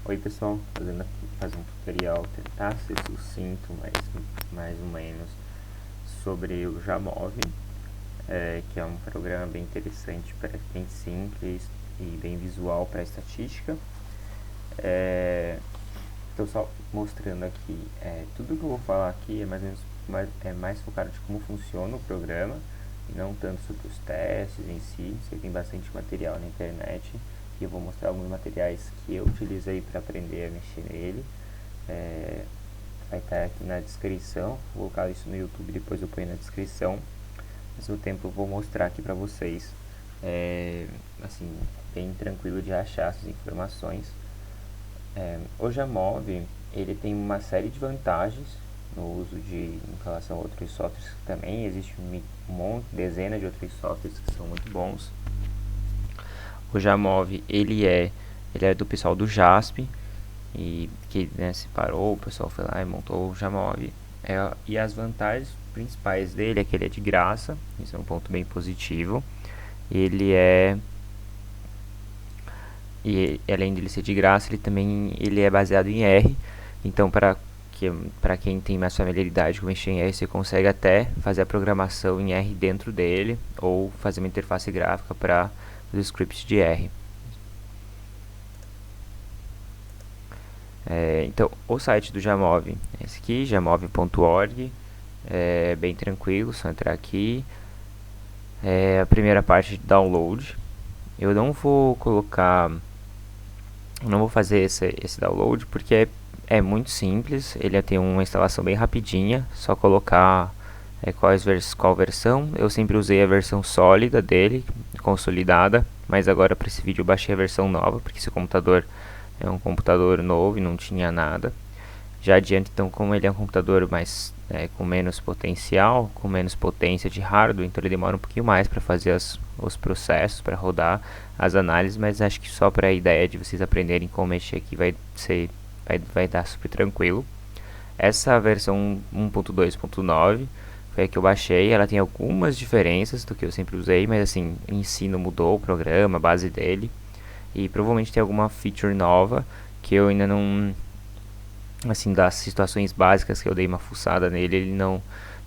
Oi pessoal, fazer um tutorial, tentar ser sucinto, mas mais ou menos, sobre o Jamov, que é um programa bem interessante, bem simples e bem visual para estatística. Estou só mostrando aqui, tudo que eu vou falar aqui é mais ou menos mais focado de como funciona o programa, e não tanto sobre os testes em si. Você tem bastante material na internet, e eu vou mostrar alguns materiais que eu utilizei para aprender a mexer nele. Vai estar aqui na descrição, vou colocar isso no YouTube, depois eu ponho na descrição. Ao mesmo tempo eu vou mostrar aqui para vocês, assim, bem tranquilo de achar essas informações. O Jamov, ele tem uma série de vantagens no uso em relação a outros softwares. Também existe dezenas de outros softwares que são muito bons. O Jamov, ele é do pessoal do JASP, e que se parou, o pessoal foi lá e montou o Jamov. E as vantagens principais dele é que ele é de graça, isso é um ponto bem positivo. E além de ele ser de graça, ele é baseado em R. Então, para quem tem mais familiaridade com mexer em R, você consegue até fazer a programação em R dentro dele, ou fazer uma interface gráfica para os scripts de R. Então, o site do Jamov é esse aqui, jamov.org. É bem tranquilo, só entrar aqui. A primeira parte de download. Eu não vou fazer esse download porque é muito simples. Ele tem uma instalação bem rapidinha, só colocar qual versão. Eu sempre usei a versão sólida dele, consolidada, mas agora para esse vídeo eu baixei a versão nova, porque esse computador é um computador novo e não tinha nada. Já adiante, então, como ele é um computador com menos potencial, com menos potência de hardware, então ele demora um pouquinho mais para fazer os processos, para rodar as análises, mas acho que só para a ideia de vocês aprenderem como mexer aqui vai dar super tranquilo. Essa versão 1.2.9 foi a que eu baixei. Ela tem algumas diferenças do que eu sempre usei, mas assim, em si não mudou o programa, a base dele, e provavelmente tem alguma feature nova que eu ainda não, assim, das situações básicas que eu dei uma fuçada nele, ele não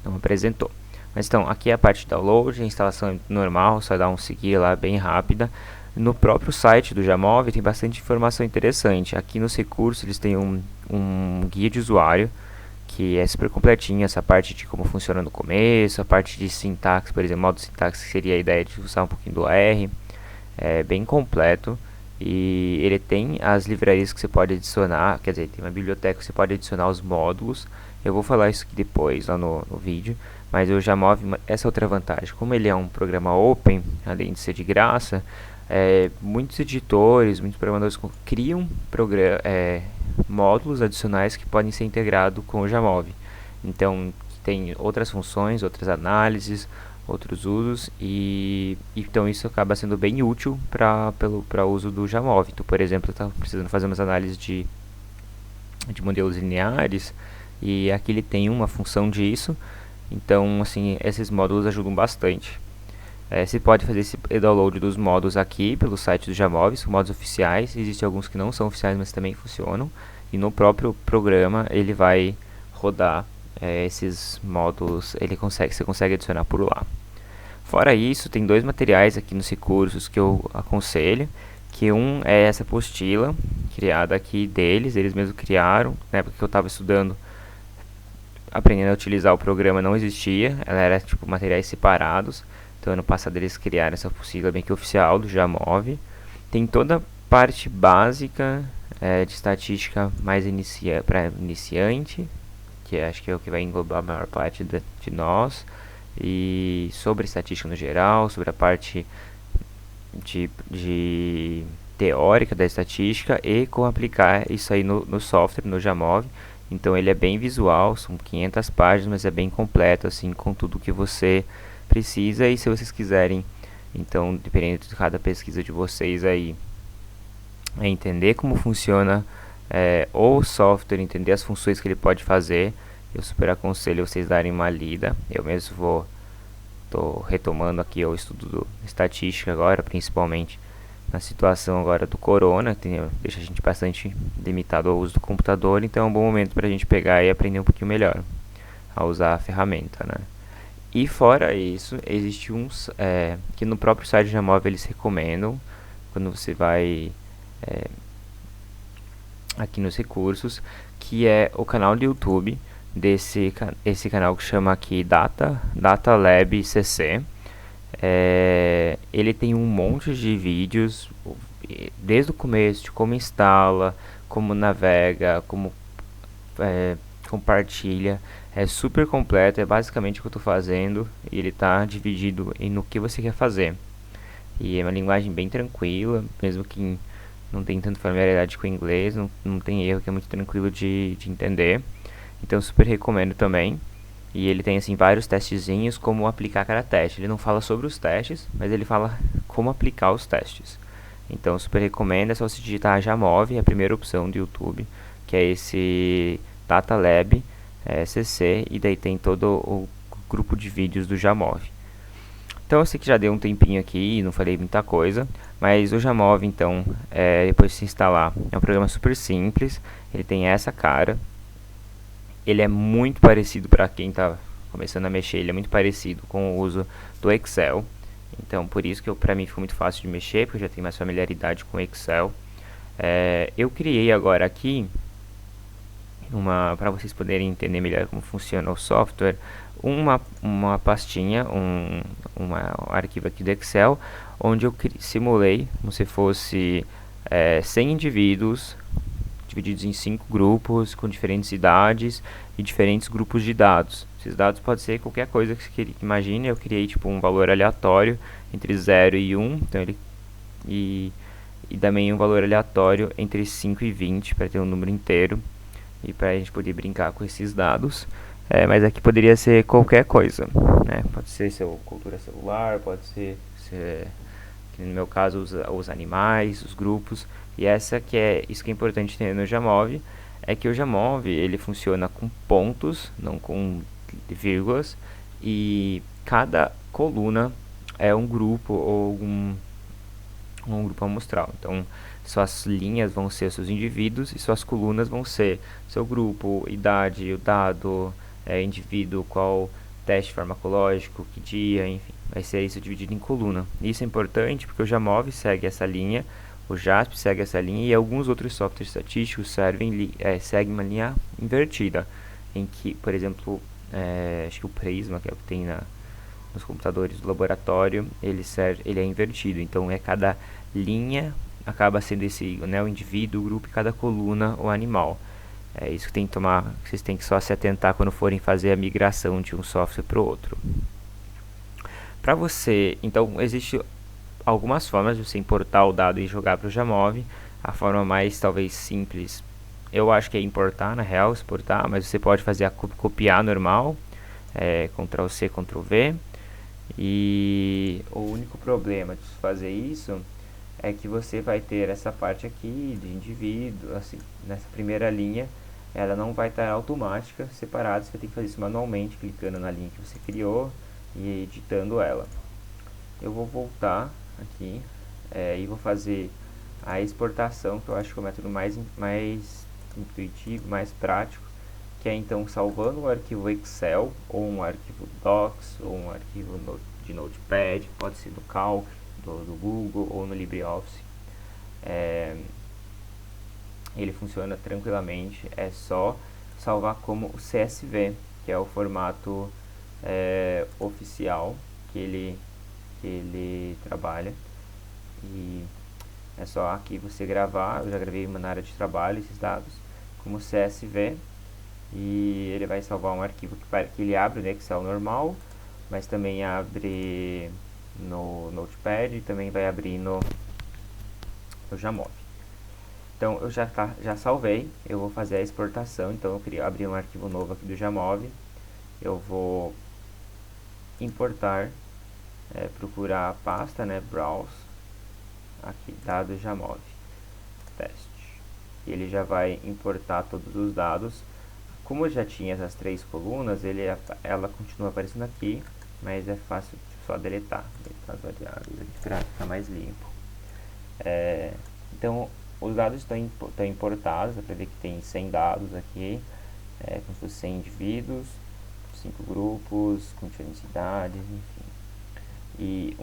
apresentou. Mas então, aqui é a parte de download, a instalação é normal, só dá um seguir lá, bem rápida. No próprio site do Jamov tem bastante informação interessante. Aqui nos recursos eles têm um guia de usuário, que é super completinho, essa parte de como funciona no começo, a parte de sintaxe, por exemplo, modo sintaxe, que seria a ideia de usar um pouquinho do R, é bem completo. E ele tem as livrarias que você pode adicionar, quer dizer, tem uma biblioteca que você pode adicionar os módulos. Eu vou falar isso aqui depois, lá no vídeo. Mas o Jamov, essa outra vantagem, como ele é um programa open, além de ser de graça, muitos editores, muitos programadores criam módulos adicionais que podem ser integrados com o Jamov. Então, tem outras funções, outras análises, outros usos, e então isso acaba sendo bem útil para o uso do Jamov. Então, por exemplo, eu estava precisando fazer umas análises de modelos lineares, e aqui ele tem uma função disso. Então, assim, esses módulos ajudam bastante. Você pode fazer esse download dos módulos aqui pelo site do Jamov, são módulos oficiais. Existem alguns que não são oficiais, mas também funcionam. E no próprio programa ele vai rodar esses módulos, você consegue adicionar por lá. Fora isso, tem dois materiais aqui nos recursos que eu aconselho, que um é essa apostila, criada aqui deles, eles mesmos criaram. Na época que eu estava estudando, aprendendo a utilizar o programa, não existia, ela era tipo materiais separados. Então ano passado eles criaram essa apostila bem que oficial do Jamov. Tem toda a parte básica de estatística mais para iniciante, que acho que é o que vai englobar a maior parte de nós, e sobre estatística no geral, sobre a parte de teórica da estatística, e como aplicar isso aí no software, no Jamov. Então ele é bem visual, são 500 páginas, mas é bem completo, assim, com tudo que você precisa. E se vocês quiserem, então, dependendo de cada pesquisa de vocês aí, entender como funciona o software, entender as funções que ele pode fazer, eu super aconselho vocês darem uma lida. Eu mesmo estou retomando aqui o estudo de estatística agora, principalmente na situação agora do corona, que deixa a gente bastante limitado ao uso do computador, então é um bom momento para a gente pegar e aprender um pouquinho melhor a usar a ferramenta, né? E fora isso, existe uns que no próprio site do Jamov eles recomendam, quando você vai aqui nos recursos, que é o canal do YouTube esse canal que chama aqui Data Lab CC. Ele tem um monte de vídeos desde o começo de como instala, como navega, como compartilha. É super completo, é basicamente o que eu estou fazendo e ele está dividido no que você quer fazer. E é uma linguagem bem tranquila, mesmo que não tem tanta familiaridade com o inglês, não tem erro, que é muito tranquilo de entender. Então super recomendo também. E ele tem assim vários testezinhos como aplicar cada teste. Ele não fala sobre os testes, mas ele fala como aplicar os testes. Então super recomendo, é só você digitar Jamov, a primeira opção do YouTube, que é esse Data Lab CC, e daí tem todo o grupo de vídeos do Jamov. Então eu sei que já deu um tempinho aqui e não falei muita coisa, mas o Jamov então, depois de se instalar, é um programa super simples, ele tem essa cara, ele é muito parecido para quem está começando a mexer, ele é muito parecido com o uso do Excel, então por isso que para mim ficou muito fácil de mexer, porque eu já tenho mais familiaridade com o Excel. Eu criei agora aqui, para vocês poderem entender melhor como funciona o software, uma pastinha, um arquivo aqui do Excel, onde eu simulei como se fosse 100 indivíduos divididos em 5 grupos com diferentes idades e diferentes grupos de dados. Esses dados podem ser qualquer coisa que você imagine. Eu criei tipo um valor aleatório entre 0 e 1, então e também um valor aleatório entre 5 e 20 para ter um número inteiro e para a gente poder brincar com esses dados. Mas aqui poderia ser qualquer coisa, né? Pode ser cultura celular, pode ser que no meu caso os animais, os grupos. E isso que é importante ter no Jamov, é que o Jamov ele funciona com pontos, não com vírgulas, e cada coluna é um grupo ou um grupo amostral. Então suas linhas vão ser seus indivíduos e suas colunas vão ser seu grupo, idade, o dado, indivíduo, qual teste farmacológico, que dia, enfim, vai ser isso dividido em coluna. Isso é importante porque o Jamov segue essa linha, o JASP segue essa linha e alguns outros softwares estatísticos seguem uma linha invertida, em que, por exemplo, acho que o Prisma, que é o que tem nos computadores do laboratório, ele é invertido, então cada linha acaba sendo o indivíduo, o grupo, e cada coluna o animal. É isso que vocês têm que só se atentar quando forem fazer a migração de um software para o outro. Então existem algumas formas de você importar o dado e jogar para o Jamov. A forma mais talvez simples, eu acho que é importar, na real, exportar, mas você pode fazer copiar normal, Ctrl C, Ctrl V. E o único problema de fazer isso é que você vai ter essa parte aqui de indivíduo, assim, nessa primeira linha, ela não vai estar automática, separada, você vai ter que fazer isso manualmente, clicando na linha que você criou e editando ela. Eu vou voltar aqui e vou fazer a exportação, que eu acho que é o método mais intuitivo, mais prático, que é então salvando um arquivo Excel, ou um arquivo Docs, ou um arquivo de Notepad, pode ser do Calc, do Google, ou no LibreOffice. Ele funciona tranquilamente, é só salvar como o CSV, que é o formato oficial que ele trabalha. E é só aqui você gravar, eu já gravei na área de trabalho esses dados como CSV, e ele vai salvar um arquivo que ele abre no Excel normal, mas também abre no Notepad e também vai abrir no Jamov. Então eu já salvei, eu vou fazer a exportação, então eu queria abrir um arquivo novo aqui do Jamov, eu vou importar, procurar a pasta, browse, aqui, dados Jamov, teste, e ele já vai importar todos os dados. Como eu já tinha essas 3 colunas, ela continua aparecendo aqui, mas é fácil só deletar, para ficar mais limpo. Então, os dados estão importados, dá para ver que tem 100 dados aqui, como se fossem 100 indivíduos, 5 grupos, com diferentes idades, enfim. E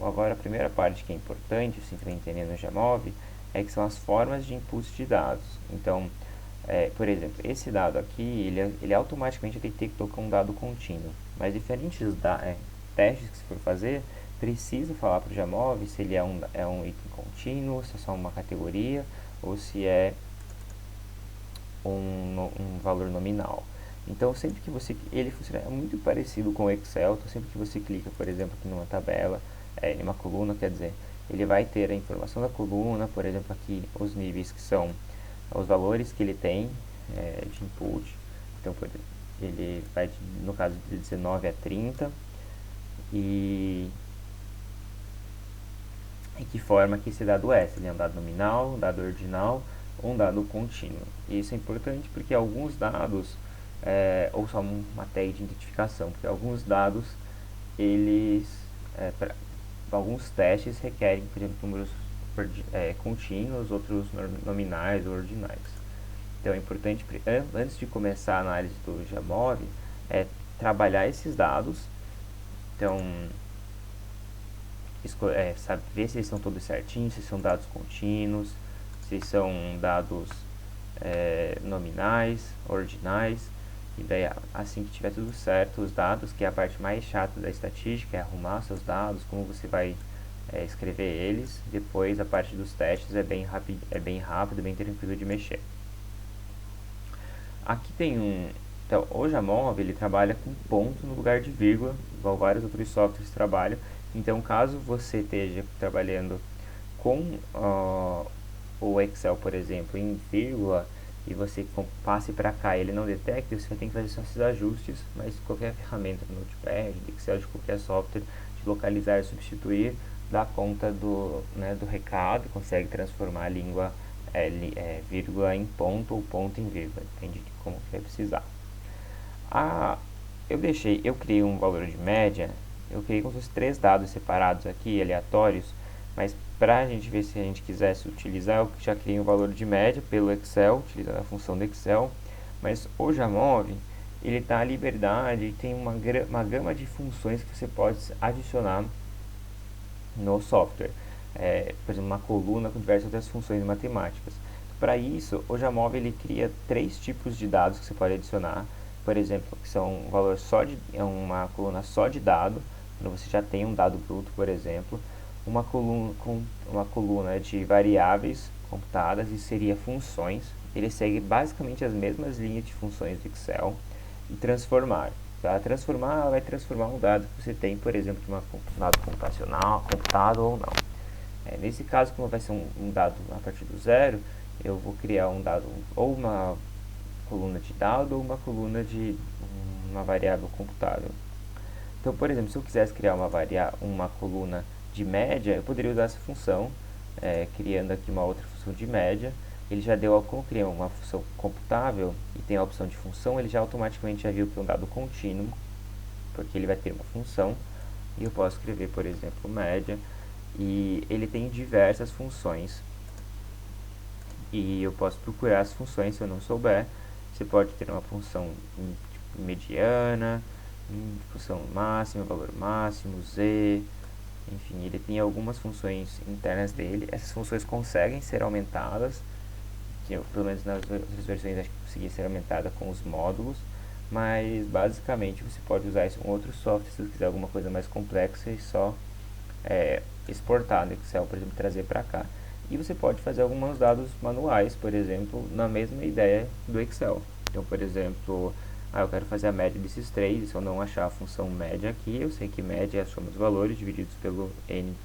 agora a primeira parte que é importante, assim, para entender no Jamov, é que são as formas de input de dados. Então, por exemplo, esse dado aqui, ele automaticamente detectou que é um dado contínuo, mas diferentes testes que você for fazer, precisa falar para o Jamov se ele é um item contínuo, se é só uma categoria, ou se é um valor nominal. Então, sempre que ele funciona muito parecido com o Excel, então sempre que você clica, por exemplo, aqui numa tabela, em uma coluna, quer dizer, ele vai ter a informação da coluna, por exemplo, aqui os níveis que são os valores que ele tem de input. Então, ele vai, no caso, de 19 a 30, e que forma que esse dado é, se ele é um dado nominal, um dado ordinal ou um dado contínuo. E isso é importante porque alguns dados, ou só uma tag de identificação, porque alguns dados, alguns testes requerem, por exemplo, números contínuos, outros nominais ou ordinais. Então é importante, antes de começar a análise do Jamov, trabalhar esses dados. Então, sabe, ver se eles estão todos certinhos, se são dados contínuos, se são dados nominais, ordinais. E daí, assim que tiver tudo certo, os dados, que é a parte mais chata da estatística, é arrumar seus dados, como você vai escrever eles. Depois, a parte dos testes é bem rápido, bem tranquilo de mexer. Aqui tem então, o Jamov, ele trabalha com ponto no lugar de vírgula, igual vários outros softwares trabalham. Então, caso você esteja trabalhando com o Excel, por exemplo, em vírgula, e você passe para cá e ele não detecta, você vai ter que fazer só esses ajustes, mas qualquer ferramenta do Notepad, do Excel, de qualquer software, de localizar e substituir, dá conta do recado, consegue transformar a língua vírgula em ponto ou ponto em vírgula, depende de como você vai precisar. Eu criei um valor de média, eu criei como se fossem 3 dados separados aqui, aleatórios, mas para a gente ver se a gente quisesse utilizar, eu já criei um valor de média pelo Excel, utilizando a função do Excel, mas o Jamov, ele está à liberdade e tem uma gama de funções que você pode adicionar no software. Por exemplo, uma coluna com diversas outras funções matemáticas. Para isso, o Jamov ele cria 3 tipos de dados que você pode adicionar. Por exemplo, que são um valor uma coluna só de dado, quando você já tem um dado bruto, por exemplo, uma coluna de variáveis computadas, e seria funções. Ele segue basicamente as mesmas linhas de funções do Excel. E transformar. Ela vai transformar um dado que você tem, por exemplo, de um dado computacional, computado ou não. Nesse caso, como vai ser um dado a partir do zero, eu vou criar um dado, ou uma coluna de dado, ou uma coluna de uma variável computável. Então, por exemplo, se eu quisesse criar uma coluna de média, eu poderia usar essa função, criando aqui uma outra função de média. Ele já deu, como criar uma função computável e tem a opção de função, ele já automaticamente já viu que é um dado contínuo, porque ele vai ter uma função, e eu posso escrever, por exemplo, média, e ele tem diversas funções, e eu posso procurar as funções se eu não souber. Você pode ter uma função tipo, mediana, função máxima, valor máximo, z, enfim, ele tem algumas funções internas dele. Essas funções conseguem ser aumentadas, que eu, pelo menos nas outras versões, acho que conseguia ser aumentada com os módulos, mas basicamente você pode usar isso em outros softwares se você quiser alguma coisa mais complexa e só exportar no Excel, por exemplo, trazer para cá. E você pode fazer alguns dados manuais, por exemplo, na mesma ideia do Excel. Então, por exemplo, eu quero fazer a média desses 3, e se eu não achar a função média aqui, eu sei que média é a soma dos valores divididos pelo n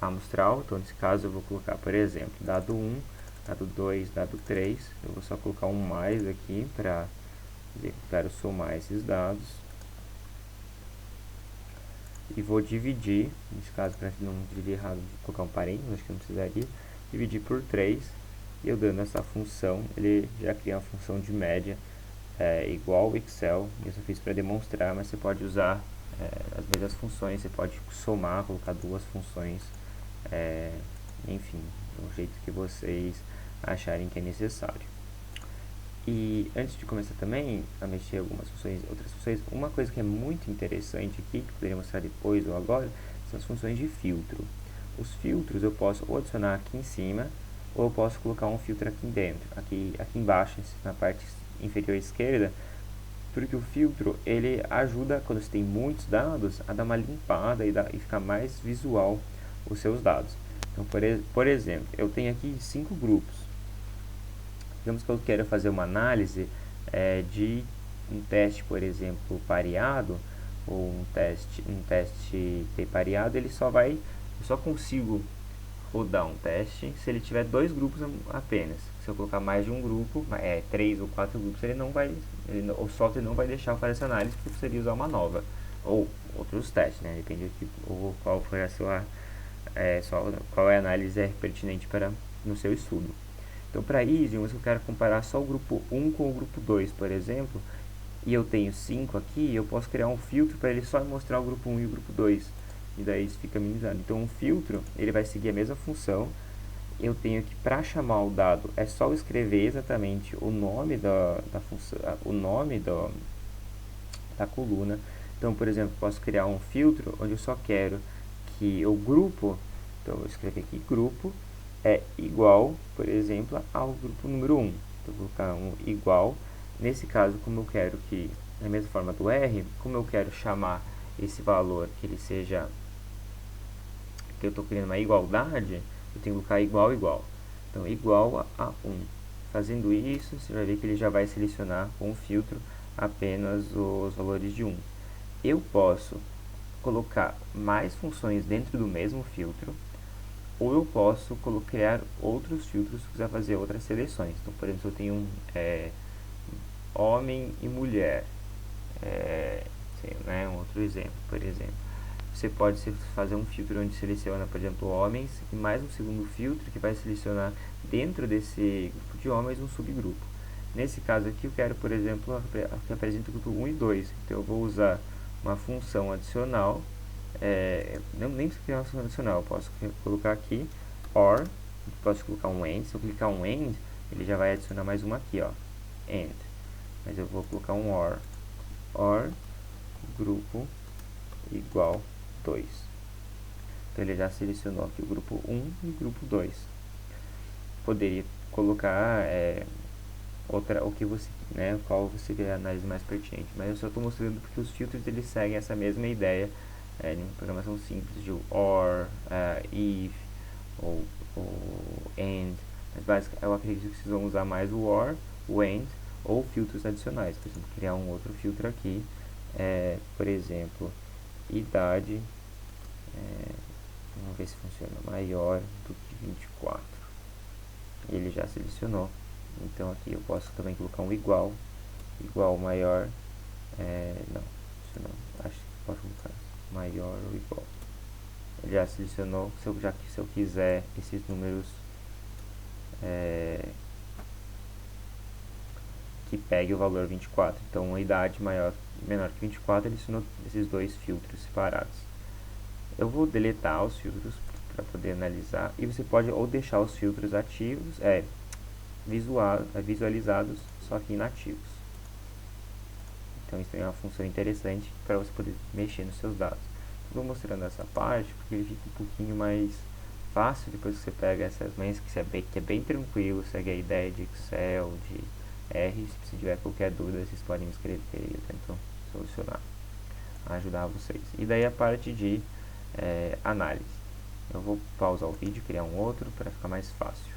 amostral. Então, nesse caso, eu vou colocar, por exemplo, dado 1, dado 2, dado 3. Eu vou só colocar um mais aqui para dizer que eu quero somar esses dados. E vou dividir, nesse caso, para não dividir errado, vou colocar um parênteses, acho que não precisaria, dividir por 3, e eu dando essa função, ele já cria uma função de média igual ao Excel. Eu só fiz para demonstrar, mas você pode usar as mesmas funções, você pode somar, colocar duas funções enfim, do jeito que vocês acharem que é necessário. E antes de começar também a mexer algumas funções, outras funções, uma coisa que é muito interessante aqui, que eu poderia mostrar depois ou agora, são as funções de filtro. Os filtros eu posso ou adicionar aqui em cima, ou eu posso colocar um filtro aqui dentro, aqui embaixo, na parte inferior esquerda, porque o filtro, ele ajuda, quando você tem muitos dados, a dar uma limpada e ficar mais visual os seus dados. Então, por exemplo, eu tenho aqui 5 grupos. Digamos que eu quero fazer uma análise de um teste, por exemplo, pareado, ou um teste pareado, eu só consigo rodar um teste se ele tiver 2 grupos apenas. Se eu colocar mais de um grupo, 3 ou 4 grupos, o software não vai deixar eu fazer essa análise, porque precisaria usar uma nova, ou outros testes, né? Depende ou qual for a sua, qual é a análise pertinente no seu estudo. Então, para isso, digamos que eu quero comparar só o grupo 1 com o grupo 2, por exemplo, e eu tenho 5 aqui, eu posso criar um filtro para ele só mostrar o grupo 1 e o grupo 2, e daí isso fica minimizado. Então, um filtro, ele vai seguir a mesma função. Eu tenho que, para chamar o dado, é só eu escrever exatamente o nome da função, o nome da coluna. Então, por exemplo, posso criar um filtro onde eu só quero que o grupo, então eu vou escrever aqui grupo, é igual, por exemplo, ao grupo número 1. Então, vou colocar um igual. Nesse caso, como eu quero que, da mesma forma do R, como eu quero chamar esse valor que ele seja, que eu estou criando uma igualdade, eu tenho que colocar igual, igual. Então, igual a 1. Fazendo isso, você vai ver que ele já vai selecionar com o filtro apenas os valores de 1. Eu posso colocar mais funções dentro do mesmo filtro, ou eu posso criar outros filtros se quiser fazer outras seleções. Então, por exemplo, se eu tenho homem e mulher, um outro exemplo, por exemplo, você pode fazer um filtro onde seleciona, por exemplo, homens, e mais um segundo filtro que vai selecionar dentro desse grupo de homens um subgrupo. Nesse caso aqui, eu quero, por exemplo, que apresenta o grupo 1 e 2. Então, eu vou usar uma função adicional, nem precisa criar uma função adicional, eu posso colocar aqui OR, posso colocar um AND. Se eu clicar um AND, ele já vai adicionar mais uma aqui, ó, AND. Mas eu vou colocar um OR grupo igual 2. Então ele já selecionou aqui o grupo 1 e o grupo 2. Poderia colocar qual você vê a análise mais pertinente, mas eu só estou mostrando porque os filtros eles seguem essa mesma ideia em uma programação simples de OR, IF ou AND, mas basicamente eu acredito que vocês vão usar mais o OR, o AND ou filtros adicionais. Por exemplo, criar um outro filtro aqui, por exemplo, idade, vamos ver se funciona, maior do que 24. Ele já selecionou. Então aqui eu posso também colocar um igual maior, não, isso não, acho que posso colocar maior ou igual. Ele já selecionou. Se eu quiser esses números que pegue o valor 24, então uma idade menor que 24, ele selecionou esses dois filtros separados. Eu vou deletar os filtros para poder analisar, e você pode ou deixar os filtros ativos, visualizados, só que inativos. Então isso é uma função interessante para você poder mexer nos seus dados. Estou mostrando essa parte porque ele fica um pouquinho mais fácil depois que você pega essas manhas, que é bem tranquilo, segue a ideia de Excel, de R. Se tiver qualquer dúvida, vocês podem me escrever e eu tento solucionar, ajudar vocês. E daí a parte de análise. Eu vou pausar o vídeo, criar um outro para ficar mais fácil.